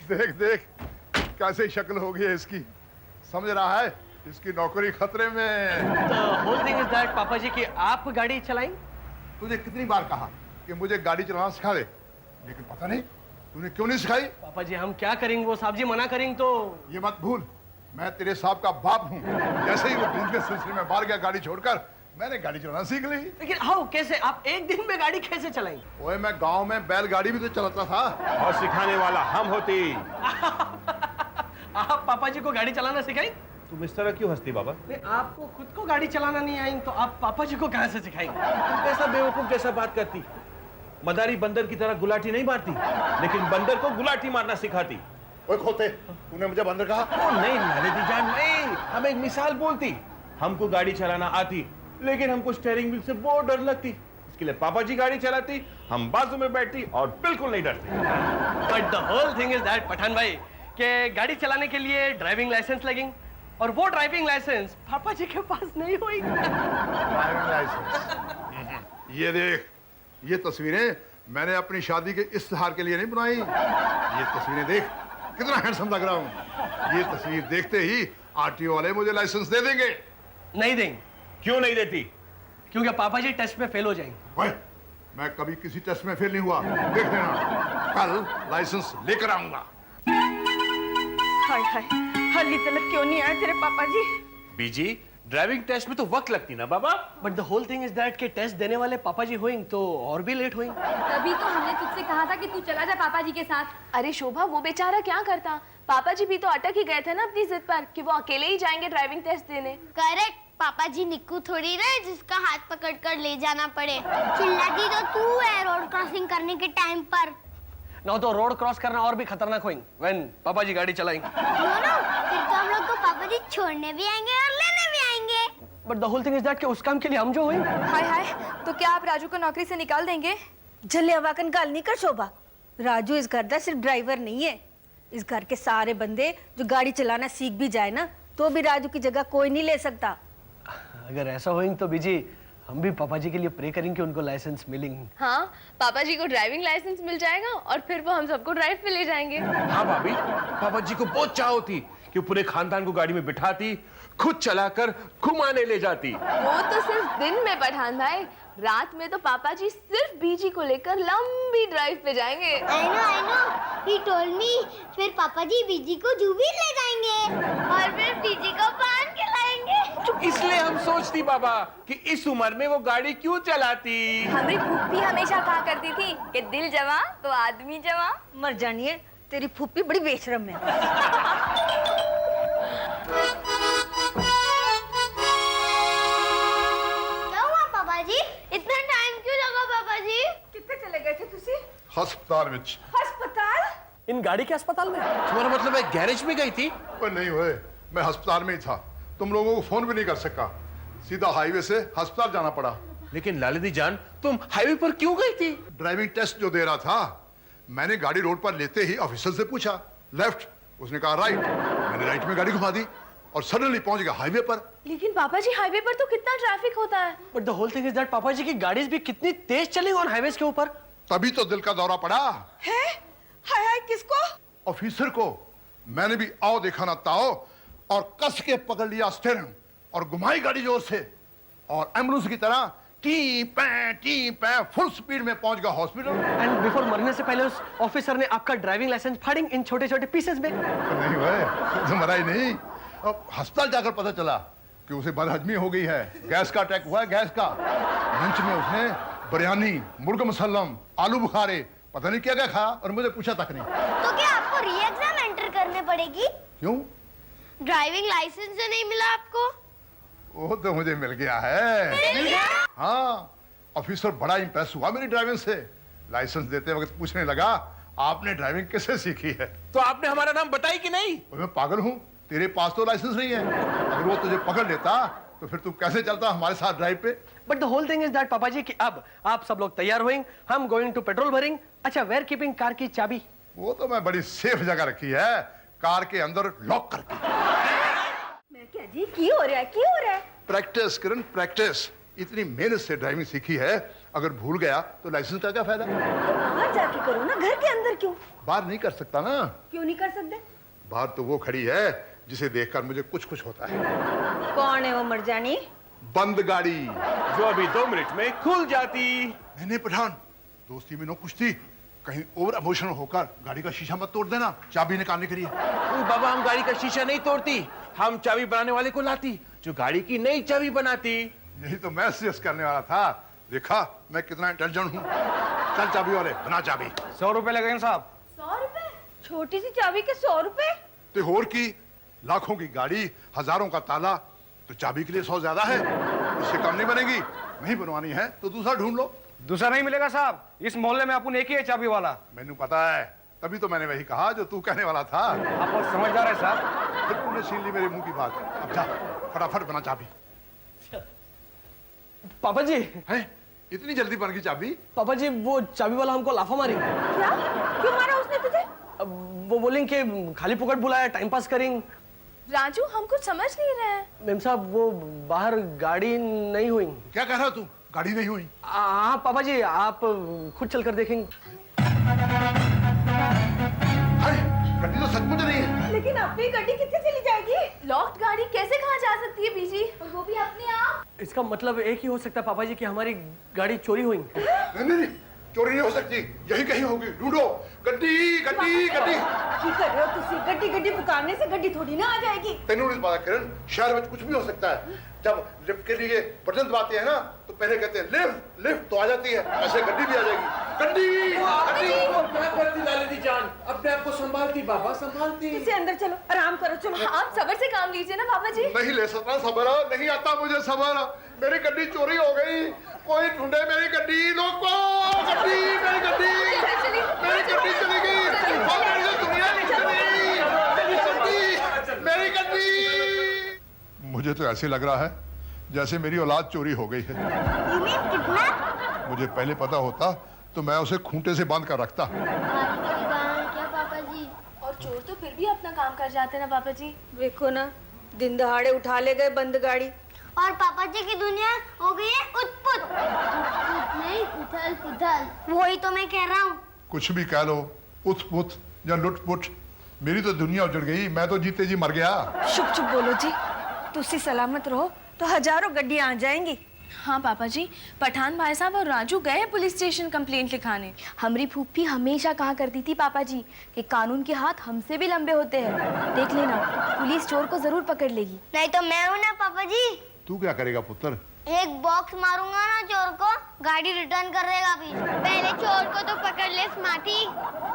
देख देख कैसे शक्ल हो गई है इसकी, समझ रहा है इसकी नौकरी खतरे में। होल थिंग इज दैट पापा जी कि आप गाड़ी चलाएं। तुझे कितनी बार कहा कि मुझे गाड़ी चलाना सिखा दे, लेकिन पता नहीं तूने क्यों नहीं सिखाई। पापा जी हम क्या करेंगे, वो साहब जी मना करेंगे तो। ये मत भूल मैं तेरे साहब का बाप हूँ। जैसे ही वो बिजनेस सिलसिले में बाहर गया गाड़ी छोड़कर, मैंने गाड़ी चलाना सीख ली। लेकिन हाउ, कैसे आप एक दिन में गाड़ी कैसे चलाएंगे? ओए मैं गांव में बैलगाड़ी भी तो चलाता था। और सिखाने वाला हम होती। आप पापा जी को गाड़ी चलाना सिखाएं? तुम इस तरह क्यों हंसती बाबा? नहीं, आपको खुद को गाड़ी चलाना नहीं आई तो आप पापा जी को कहां से सिखाएंगे? तुम कैसा बेवकूफ जैसा बात करती। मदारी बंदर की तरह गुलाटी नहीं मारती, लेकिन बंदर को गुलाटी मारना सिखाती। ओए खोते, तूने मुझे बंदर कहा? नहीं लालिती जान नहीं, हम एक मिसाल बोलती। हमको गाड़ी चलाना आती, लेकिन हमको स्टीयरिंग व्हील से बहुत डर लगती। इसके लिए पापा जी गाड़ी चलाती, हम बाजू में बैठती और बिल्कुल नहीं डरती। But the whole thing is that Pathan भाई कि गाड़ी चलाने के लिए ड्राइविंग लाइसेंस लगेंगे, और वो ड्राइविंग लाइसेंस पापा जी के पास नहीं हुई। Driving licence? ये देख, ये तस्वीरें मैंने अपनी शादी के इश्तिहार के लिए नहीं बनाई। ये तस्वीरें देख कितना हैंडसम लग रहा हूँ। ये तस्वीर देखते ही आरटीओ वाले मुझे लाइसेंस दे देंगे। नहीं देंगे। क्यों नहीं देती? क्योंकि पापा जी टेस्ट में फेल हो जाएंगे। ओए, मैं कभी किसी टेस्ट में फेल नहीं हुआ, देख लेना। कल लाइसेंस लेकर आऊंगा। हाय हाय, हाली तक क्यों नहीं आए तेरे पापा जी? बीजी, ड्राइविंग टेस्ट में तो वक्त लगती ना बाबा। But the whole thing is that कि टेस्ट देने वाले पापा जी होंगे तो और भी लेट होंगे। तभी तो हमने तुझसे कहा था कि तू चला जा पापा जी के साथ। अरे शोभा, वो बेचारा क्या करता? पापा जी भी तो अटक ही गए थे ना अपनी जिद पर कि वो अकेले ही जाएंगे ड्राइविंग टेस्ट देने। करेक्ट, पापा जी निक्कू थोड़ी ना जिसका हाथ पकड़ कर ले जाना पड़े। चिल्लाती तो तू है रोड क्रॉसिंग करने के टाइम पर। ना तो रोड क्रॉस करना और भी खतरनाक होंगे व्हेन पापा जी गाड़ी चलाएंगे। नो, फिर तो हम लोग को पापा जी छोड़ने भी आएंगे और लेने भी आएंगे। But the whole thing is that कि उस काम के लिए हम जो होंगे। हाय हाय, तो क्या आप राजू को नौकरी से निकाल देंगे? जल्ले अवाकन गाल नहीं कर शोभा। राजू इस घर का सिर्फ ड्राइवर नहीं है, इस घर के सारे बंदे जो गाड़ी चलाना सीख भी जाए ना तो भी राजू की जगह कोई नहीं ले सकता। अगर ऐसा होएंगे तो बीजी हम भी पापा जी के लिए प्रे करेंगे कि उनको लाइसेंस मिलेंगे। हाँ, पापा जी को ड्राइविंग लाइसेंस मिल जाएगा और फिर वो हम सबको ड्राइव पे ले जाएंगे। हाँ भाभी, पापा जी को बहुत चाह होती कि पूरे खानदान को गाड़ी में बिठाती, खुद चलाकर घुमाने ले जाती। वो तो सिर्फ दिन में पठान भाई, रात में तो पापा जी सिर्फ बीजी को लेकर लंबी ड्राइव पे जाएंगे। I know, he told me। फिर पापा जी बीजी को जूबी ले जाएंगे और फिर बीजी को पान खिलाएंगे। इसलिए हम सोचती बाबा कि इस उम्र में वो गाड़ी क्यों चलाती। हमारी फूफी हमेशा कहा करती थी कि दिल जवां तो आदमी जवां। मर जानिए, तेरी फूफी बड़ी बेशरम है। क्या हुआ पापा जी? इतना टाइम क्यों लगा पापा जी? कितने चले गए थे तुसी? अस्पताल में। अस्पताल? इन गाड़ी के अस्पताल में? तुम्हारा मतलब है गैरेज में गई थी? ओए नहीं हुए, मैं अस्पताल में ही था। तुम लोगों को फोन भी नहीं कर सका, सीधा हाईवे से अस्पताल जाना पड़ा। लेकिन लालिती जान, तुम हाईवे पर क्यों गई थी? ड्राइविंग टेस्ट जो दे रहा था, मैंने गाड़ी रोड पर लेते ही ऑफिसर से पूछा, लेफ्ट, उसने कहा राइट। मैंने राइट में गाड़ी घुमा दी और सडनली पहुंच गया हाईवे पर। लेकिन पापा जी हाईवे पर तो कितना ट्रैफिक होता है। But the whole thing is that पापा जी की गाड़ी भी कितनी तेज चलेंगी ऑन हाईवेज के ऊपर। तभी तो दिल का दौरा पड़ा। है? हाय हाय, किसको? ऑफिसर को। मैंने भी आओ देखा ना ताओ और कस के पकड़ लिया स्टीयरिंग और घुमाई गाड़ी जोर से, और एम्बुलेंस की तरह टी पै फुल स्पीड में पहुंच गया हॉस्पिटल। एंड बिफोर मरने से पहले उस ऑफिसर ने आपका ड्राइविंग लाइसेंस फाड़ेंगे इन छोटे छोटे पीसेस में। नहीं भाई, तो मरा ही नहीं। अब अस्पताल जाकर पता चला कि उसे बदहजमी हो गई है, गैस का अटैक हुआ है, गैस का। लंच में उसने बिरयानी, मुर्गा मुसल्लम, आलू बुखारे, पता नहीं क्या क्या खाया और मुझे पूछा तक नहीं। तो क्या आपको री एग्जाम एंटर करने पड़ेगी? क्यों? ड्राइविंग लाइसेंस से नहीं मिला आपको? वो तो मुझे मिल गया है। मिल गया? हाँ, ऑफिसर बड़ा इंप्रेस हुआ मेरी ड्राइविंग से। लाइसेंस देते वक्त पूछने लगा, आपने ड्राइविंग कैसे सीखी है? तो आपने हमारा नाम बताई कि नहीं? मैं पागल हूँ, तेरे पास तो लाइसेंस नहीं है। अगर वो तुझे पकड़ लेता तो फिर तू कैसे चलता हमारे साथ ड्राइव पे? But the whole thing is that पापा जी कि अब आप सब लोग तैयार होंगे, हम गोइंग टू पेट्रोल भरेंगे। अच्छा, वेयर कीपिंग कार की चाबी? वो तो मैं बड़ी सेफ जगह रखी है, कार के अंदर लॉक करके। मैं क्या जी, की हो रहा है, की हो रहा है? प्रैक्टिस किरण, प्रैक्टिस। इतनी मेहनत से ड्राइविंग सीखी है, अगर भूल गया तो लाइसेंस का क्या फायदा? बाहर जाके करो ना, घर के अंदर क्यों? बाहर नहीं कर सकता ना। क्यों नहीं कर सकते? बाहर तो वो खड़ी है जिसे देखकर मुझे कुछ कुछ होता है। कौन है वो मर्जानी? बंद गाड़ी। जो अभी 2 मिनट में खुल जाती। नहीं पठान, दोस्ती में नो कुछ थी, कहीं ओवर इमोशनल होकर गाड़ी का शीशा मत तोड़ देना चाबी निकालने के लिए। ओ बाबा, हम गाड़ी का शीशा नहीं तोड़ती, हम चाबी बनाने वाले को लाती जो गाड़ी की नई चाबी बनाती। यही तो मैं सजेस्ट करने वाला था। देखा मैं कितना इंटेलिजेंट हूँ। चल चाबी वाले, बना चाबी। 100 रुपए लगेंगे साहब। 100 रुपए? छोटी सी चाबी के 100 रुपए? तो होर की, लाखों की गाड़ी, हजारों का ताला, तो चाबी के लिए 100 ज्यादा है। इससे कम नहीं बनेगी। नहीं बनवानी है तो दूसरा ढूंढ लो। दूसरा नहीं मिलेगा साहब, इस मोहल्ले में अपन एक ही है चाबी वाला। मैंने पता है, तभी तो मैंने वही कहा जो तू कहने वाला था। आप बहुत समझदार है साहब। फिर तूने छीन ली मेरे मुंह की बात। अब जा फटाफट बना चाबी। पापा जी, है इतनी जल्दी बन गई चाबी? पापा जी वो चाबी वाला हमको लाफा मारी। क्या? क्यों मारा उसने तुझे? वो बोलेंगे कि खाली पुकट बुलाया, टाइम पास करेंगे। राजू हम कुछ समझ नहीं रहे हैं। मैम साहब वो बाहर गाड़ी नहीं हुई। क्या कह रहा तू? गाड़ी नहीं हुई? हाँ पापा जी, आप खुद चलकर देखेंगे। अरे गाड़ी तो सचमुच नहीं है। लेकिन अपनी गाड़ी कितने चली जाएगी? लॉक्ड गाड़ी कैसे कहाँ जा सकती है बीजी? और वो भी अपने आप। इसका मतलब एक ही हो सकता है पापा जी कि हमारी गाड़ी चोरी हुई। नहीं, चोरी नहीं हो सकती, यही कहीं होगी। ढूंढो। गड्डी गड्डी गड्डी। की कर रहे हो तुसी? गड्डी गड्डी पुकारने से गड्डी थोड़ी ना आ जाएगी। तेनू नहीं पता किरण, शहर में कुछ भी हो सकता है। जब लिफ्ट के लिए बटन दबाते हैं ना तो पहले कहते हैं लिफ्ट लिफ्ट, तो आ जाती है। ऐसे गड्डी भी आ जाएगी। गड्डी गड्डी। क्या करती लालती जान? अपने आप को संभालती बाबा, संभालती। तुसी अंदर चलो, आराम करो, चलो। आप सबर से काम लीजिए ना पापा जी। नहीं ले सकता सबर, नहीं आता मुझे सबर। मेरी गड्डी चोरी हो गई, कोई ढूंढे मेरी गड्डी। लोगो गड्डी, मेरी गड्डी, मेरी गड्डी चली गई। और मेरी तो दुनिया नहीं चली। मेरी गड्डी। मुझे तो ऐसे लग रहा है जैसे मेरी औलाद चोरी हो गई है। कितना? मुझे पहले पता होता तो मैं उसे खूंटे से बांध कर रखता। क्या पापा जी? और चोर तो फिर भी अपना काम कर जाते हैं ना पापा जी। देखो ना, दिन दहाड़े उठा ले गए बंद गाड़ी। और पापा जी की दुनिया हो गई है उत्पुत। नहीं, उथल पुथल। वही तो मैं कह रहा हूँ। कुछ भी कह लो, उथ पुथ या लुट पुट, मेरी तो दुनिया उजड़ गई। मैं तो जीते जी मर गया। चुप चुप बोलो जी, तुसी सलामत रहो तो हजारों गड्डियां आ जाएंगी। हाँ पापा जी, पठान भाई साहब और राजू गए पुलिस स्टेशन कंप्लेंट लिखाने। हमारी फूफी हमेशा कहा करती थी पापा जी कि कानून के हाथ हमसे भी लंबे होते हैं। देख लेना, पुलिस चोर को जरूर पकड़ लेगी। नहीं तो मैं हूँ ना पापा जी। तू क्या करेगा पुत्र? एक बॉक्स मारूंगा ना चोर को, गाड़ी रिटर्न कर देगा। भी पहले चोर को तो पकड़ ले स्मार्टी।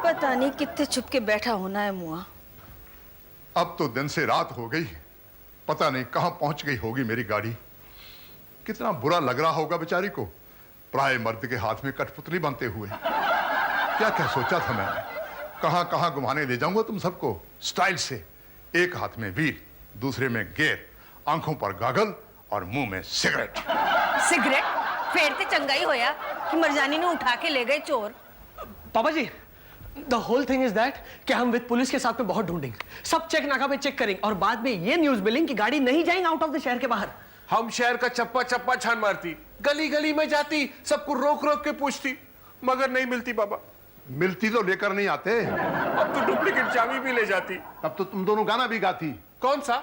पता नहीं कितने छुप के बैठा होना है मुआ। अब तो दिन से रात हो गई, पता नहीं कहां पहुंच गई होगी मेरी गाड़ी। कितना बुरा लग रहा होगा बेचारी को, पराये मर्द के हाथ में कठपुतली बनते हुए। क्या क्या सोचा था मैंने, कहां कहां घुमाने ले जाऊंगा तुम सबको स्टाइल से। एक हाथ में वील, दूसरे में गेर, आंखों पर गागल और मुंह में सिगरेट। सिगरेट फेरते चंगाई होया कि मर्जानी ने उठा के ले गए चोर। पापा जी, the whole thing is that कि हम विद पुलिस के साथ में बहुत ढूंढेंगे, सब चेक नाका पे चेक करेंगे और बाद में ये न्यूज मिलेंगे कि गाड़ी नहीं जाएंगे आउट ऑफ द शहर के बाहर। हम शहर का चप्पा चप्पा छान मारती, गली गली में जाती, सबको रोक रोक के पूछती, मगर नहीं मिलती बाबा। मिलती तो लेकर नहीं आते। अब तो डुप्लीकेट चाबी भी ले जाती। तब तो तुम दोनों गाना भी गाती। कौन सा?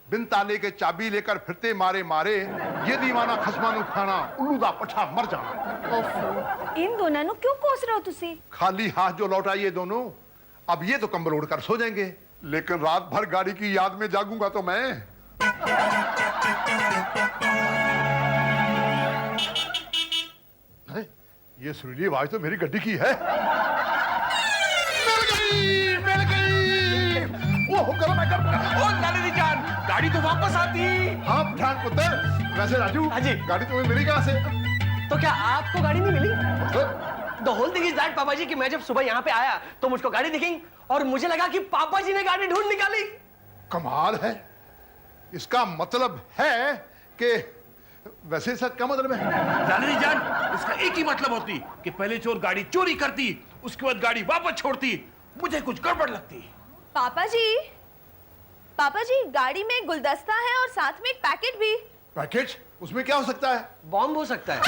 बिन ताले के चाबी लेकर फिरते मारे मारे, ये दीवाना खसमानू खाना, उल्लू दा पठा मर जाना। इन दोनों नु क्यों कोस रहे हो तुसी? खाली हाथ जो लौट आई ये दोनों, अब ये तो कंबल ओढ़कर सो जाएंगे, लेकिन रात भर गाड़ी की याद में जागूंगा तो मैं। है? ये सुरीली आवाज तो मेरी गड्डी की है। मिल गई, मिल गई। ओह गरम है, गरम है। ओ लालती जान, गाड़ी तो वापस आती। हाँ पठान पुत्र, वैसे राजू हाँ जी। गाड़ी तुम्हें मिली कहाँ से? तो क्या आपको गाड़ी नहीं मिली? मतलब? The whole thing is that पापा जी कि मैं जब सुबह यहाँ पे आया तो मुझको गाड़ी दिखी और मुझे लगा कि पापा जी ने गाड़ी ढूंढ निकाली। कमाल है। इसका मतलब है कि वैसे सर क्या मतलब है? लालती जान, इसका एक ही मतलब होती कि पहले चोर गाड़ी चोरी करती, उसके बाद गाड़ी वापस छोड़ती। मुझे कुछ गड़बड़ लगती। पापा जी, गाड़ी में एक गुलदस्ता है और साथ में एक पैकेट भी। पैकेज? उसमें क्या हो सकता है? बॉम्ब हो सकता है।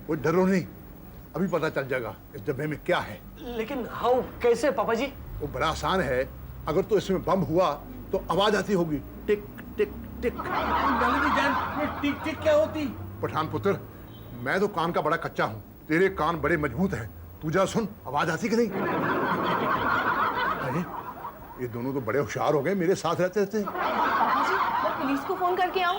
वो डरो नहीं, अभी पता चल जाएगा इस डब्बे में क्या है। लेकिन हाउ, कैसे पापा जी? वो बड़ा आसान है। अगर तो इसमें बम हुआ तो आवाज आती होगी, टिक टिक टिक। जान, ये टिक टिक क्या होती? पठान पुत्र, मैं तो कान का बड़ा कच्चा हूँ, तेरे कान बड़े मजबूत हैं। तू जा सुन, आवाज आती कि नहीं? अरे ये दोनों तो बड़े होशियार हो गए, मेरे साथ रहते रहते। पापा जी, मैं पुलिस को फोन करके आऊं?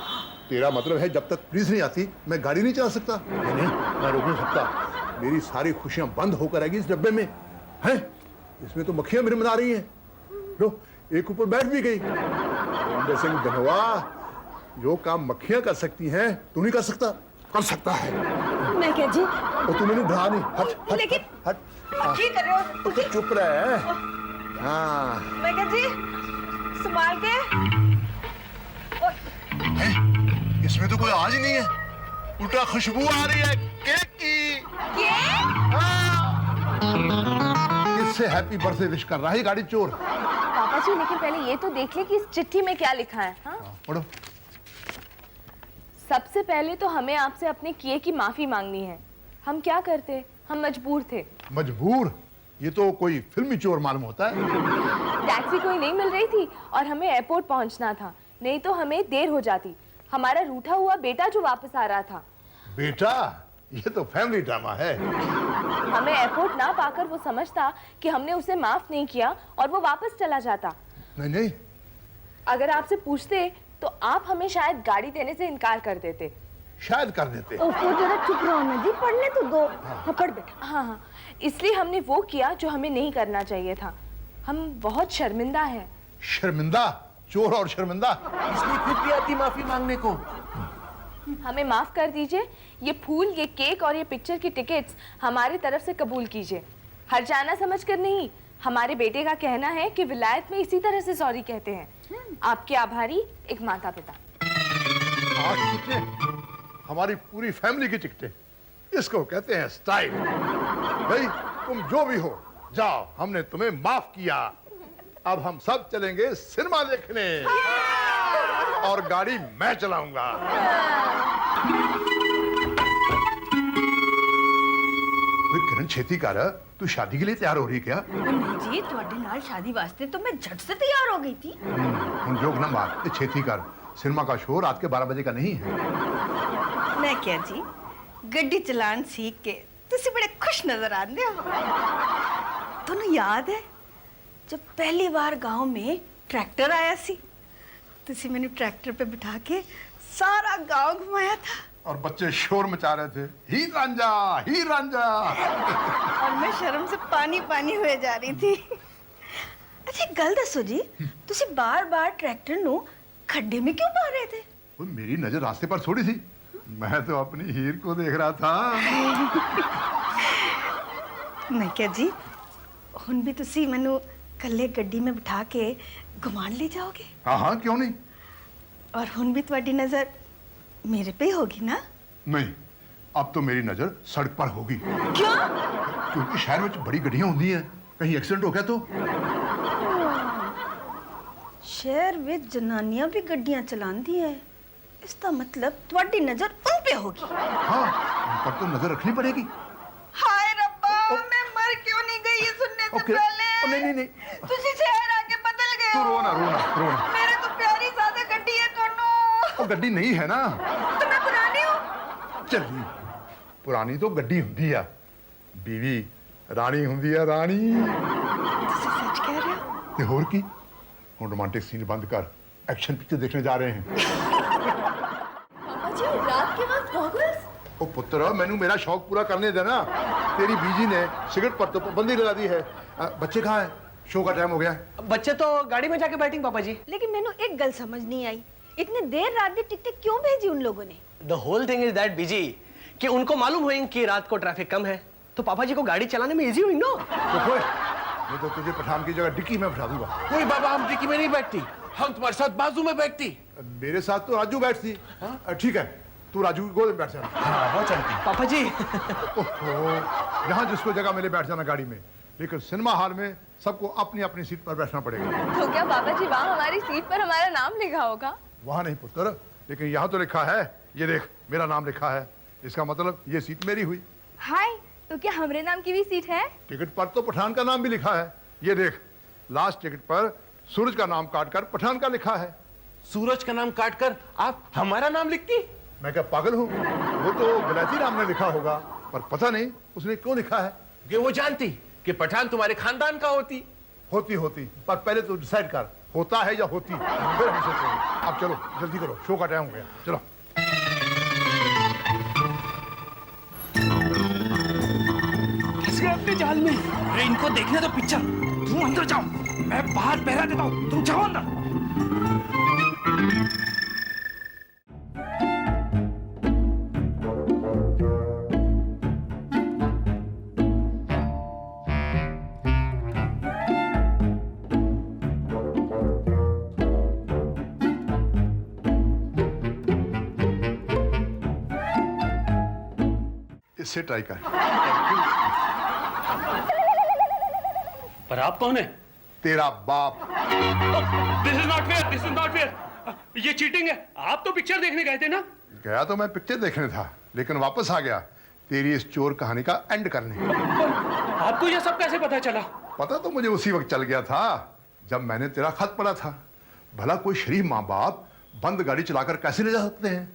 तेरा मतलब है जब तक पुलिस नहीं आती मैं गाड़ी नहीं चला सकता? नहीं, मैं रोक नहीं सकता। मेरी सारी खुशियां बंद होकर आएगी इस डब्बे में। हैं? इसमें तो मक्खियां मेरे मना रही हैं। लो, एक ऊपर बैठ भी गई। रविंदर सिंह धनोआ, जो काम मक्खियां कर सकती हैं तू नहीं कर सकता। कर सकता है। मैं क्या जी? और तू मैंने डरा नहीं। हट हट लेकिन हट, हट। ये कर रहे हो? तो चुप रहे। हाँ, मैं क्या जी? संभाल के। इसमें तो कोई आवाज ही नहीं है, उल्टा खुशबू आ रही है केक की। इससे हैप्पी बर्थडे विश कर रहा है गाड़ी चोर। पापा जी, लेकिन पहले ये तो देख ले कि इस चिट्ठी में क्या लिखा है। हाँ? पढ़ो। सबसे पहले तो हमें आपसे अपने किए की माफी मांगनी है। हम क्या करते, हम मजबूर थे। मजबूर? ये तो कोई फिल्मी चोर मालूम होता है। टैक्सी कोई नहीं मिल रही थी और हमें एयरपोर्ट पहुंचना था, नहीं तो हमें देर हो जाती। हमारा रूठा हुआ बेटा जो वापस आ रहा था। बेटा, ये तो फैमिली ड्रामा है। हमें एयरपोर्ट ना पाकर वो समझता कि हमने उसे माफ नहीं किया और वो वापस चला जाता। नहीं नहीं, अगर आपसे पूछते तो आप हमें शायद गाड़ी देने से इनकार कर देते। शायद कर देते। ओफो, जरा चुप रहो ना जी, पढ़ने तो दो। हाँ, पढ़ बेटा। हाँ हाँ, इसलिए हमने वो किया जो हमें नहीं करना चाहिए था। हम बहुत शर्मिंदा हैं। शर्मिंदा? चोर और शर्मिंदा? इसलिए खुद भी आती माफी मांगने को। हमें माफ कर दीजिए। ये फूल, ये केक और ये पिक्चर की टिकट्स हमारी तरफ से कबूल कीजिए। हर जाना समझ कर नहीं। हमारे बेटे का कहना है कि विलायत में इसी तरह से सॉरी कहते हैं। आपके आभारी, एक माता पिता। 8 टिकटें, हमारी पूरी फैमिली की टिकटें। इसको कहते हैं स्टाइल। भाई तुम जो भी हो, जाओ, हमने तुम्हें माफ किया। अब हम सब चलेंगे सिनेमा देखने और गाड़ी मैं चलाऊंगा। किरण छेती कर, तू शादी के लिए तैयार हो रही क्या? नहीं जी, ਤੁਹਾਡੇ ਨਾਲ शादी वास्ते तो मैं झट से तैयार हो गई थी। हम जोक ना मार, ये छेती कर। सिनेमा का शो रात के 12 बजे का नहीं है। मैं क्या जी, गड्डी चलान सीख के तुसी बड़े खुश नजर आंदे हो। ਤੁਹਾਨੂੰ याद है जब पहली बार गांव में ट्रैक्टर आया सी, तुसी मैंने ट्रैक्टर पे बिठा के सारा गांव घुमाया था और बच्चे शोर मचा रहे थे, ही रांझा, ही रांझा। और मैं शर्म से पानी पानी हुए जा रही थी। अच्छा गल दसो जी, तुसी बार-बार ट्रैक्टर नु खड्डे में क्यों पा रहे थे? वो मेरी नजर रास्ते पर थोड़ी थी, मैं तो अपनी हीर को देख रहा था। मैं क्या जी, हुन भी तुसी मैनू कल्ले गड्डी में बिठा के घुमान ले जाओगे? हाँ हाँ, क्यों नहीं। और हुन भी तुम्हारी नजर मेरे पे ही होगी ना? नहीं, अब तो मेरी नजर सड़क पर होगी। क्यों? क्योंकि शहर में बड़ी गड्डियां होती हैं, कहीं एक्सीडेंट हो गया तो। शहर में जनानियां भी गड्डियां चलांदी है, इसका मतलब तुम्हारी नजर उन पे होगी। हाँ, उन पर तो नजर रखनी पड़ेगी। हाय रब्बा, मैं मर क्यों नहीं गई ये सुनने से ओके, पहले? नहीं। तुझे शहर आके बदल गए तो हो। रोना। मेरे तो प्यारी सादा गड्डी है दोनों। वो गड्डी नहीं है ना। तो मैं पुरानी हूँ। चली पुरानी तो गड्डी हुंदी है, बीवी रानी हुंदी है, रानी। तुसी सच कह रहे हो? ते होर की, हम रोमांटिक सीन बंद कर, एक्शन पिक्चर देखने जा रहे हैं। पापा जी, रात के वक्त गॉगल्स? ओ पुत्र, मैनू मेरा शौक पूरा करने देना। तेरी बीजी ने सिगरेट पर तो पाबंदी लगा दी है। बच्चे कहाँ हैं? शो का टाइम हो गया। बच्चे तो गाड़ी में जाके बैठेंगे पापा जी। लेकिन मैंने एक गल समझ नहीं आई, इतने देर रात दी टिकटें क्यों भेजी उन लोगों ने? The whole thing is that बीजी कि उनको मालूम हुई कि रात को ट्रैफिक कम है, तो पापा जी को गाड़ी चलाने में इजी हुई नो। तो मैं तो तुझे पठान की जगह डिक्की में बैठा दूंगा। कोई बाबा, हम डिक्की में नहीं बैठती, हम तुम्हारे साथ बाजू में बैठती। मेरे साथ तो राजू बैठती। ठीक है, तू राजू की गोद में बैठ जाना। हाँ, वो चलती। पापा जी ओहो, यहाँ जिसको जगह मिले बैठ जाना गाड़ी में, लेकिन सिनेमा हॉल में सबको अपनी अपनी सीट पर बैठना पड़ेगा। तो क्या पापा जी वहाँ हमारी सीट पर हमारा नाम लिखा होगा? वहाँ नहीं पुत्र, लेकिन यहाँ तो लिखा है, ये देख मेरा नाम लिखा है, इसका मतलब ये सीट मेरी हुई। हाय, तो क्या हमरे नाम की भी सीट है? टिकट पर तो पठान का नाम भी लिखा है। ये देख, लास्ट टिकट पर सूरज का नाम काटकर पठान का लिखा है। सूरज का नाम काटकर आप हमारा नाम लिखती? मैं क्या पागल हूँ? वो तो गलती नाम ने लिखा होगा, पर पता नहीं उसने क्यों लिखा है। कि वो जानती कि पठान तुम्हारे खानदान का होती। होती, पर पहले तो डिसाइड कर, होता है या होती, फिर हम सोचेंगे। अब चलो जल्दी करो, शो का टाइम हो गया, चलो। फंस गए अपने जाल में। अरे इनको देखने दो पिक्चर, तुम अंदर जाओ, मैं बाहर पहरा देता हूँ, तुम जाओ अंदर। इससे ट्राई कर। पर आप कौन है? तेरा बाप। This is not fair, this is not fair. ये चीटिंग है। आप तो पिक्चर देखने गए थे ना? गया तो मैं पिक्चर देखने था, लेकिन वापस आ गया तेरी इस चोर कहानी का एंड करने। आपको ये सब कैसे पता चला? पता तो मुझे उसी वक्त चल गया था जब मैंने तेरा खत पढ़ा था। भला कोई शरीफ माँ बाप बंद गाड़ी चलाकर कैसे ले जा सकते हैं?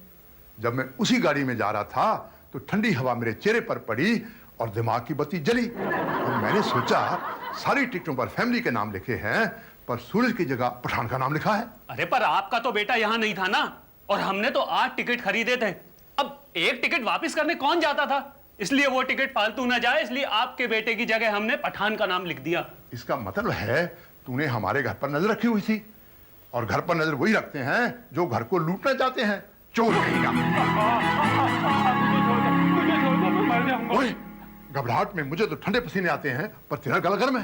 जब मैं उसी गाड़ी में जा रहा था तो ठंडी हवा मेरे चेहरे पर पड़ी और दिमाग की बत्ती जली, और मैंने सोचा सारी टिकटों पर फैमिली के नाम लिखे हैं, पर सूरज की जगह पठान का नाम लिखा है। अरे पर आपका तो बेटा यहाँ नहीं था ना, और हमने तो 8 टिकट खरीदे थे। अब एक टिकट वापस करने कौन जाता था? इसलिए वो टिकट फालतू ना जाए, इसलिए आपके बेटे की जगह हमने पठान का नाम लिख दिया। इसका मतलब है तूने हमारे घर पर नजर रखी हुई थी, और घर पर नजर वही रखते हैं जो घर को लूटना चाहते हैं। चोर कहेगा। ओए, घबराहट में मुझे तो ठंडे पसीने आते हैं, पर तेरा गला गर्म है?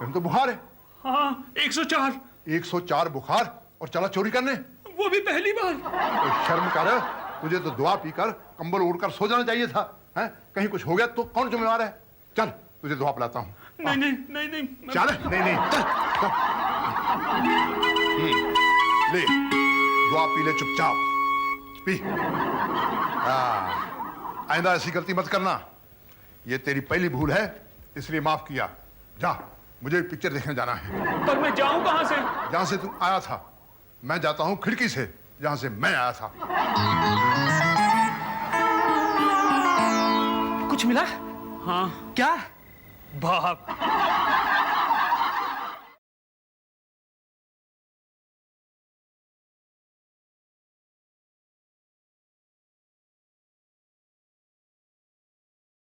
तुम तो बुखार है। हाँ, 104। 104 बुखार और चला चोरी करने? वो भी पहली बार। तो शर्म कर, तुझे तो दुआ पीकर कंबल ओढ़कर सो जाना चाहिए था। हैं? कहीं कुछ हो गया तो कौन जिम्मेवार है? चल तुझे दुआ पिलाता हूँ। नहीं। चल, नहीं, चल। ले, दुआ पी ले चुपचाप, पी। आइंदा ऐसी गलती मत करना। ये तेरी पहली भूल है, इसलिए माफ किया। जा, मुझे पिक्चर देखने जाना है। पर मैं जाऊं कहां से? जहां से तू आया था। मैं जाता हूं खिड़की से, जहां से मैं आया था। कुछ मिला? हाँ। क्या? बाप।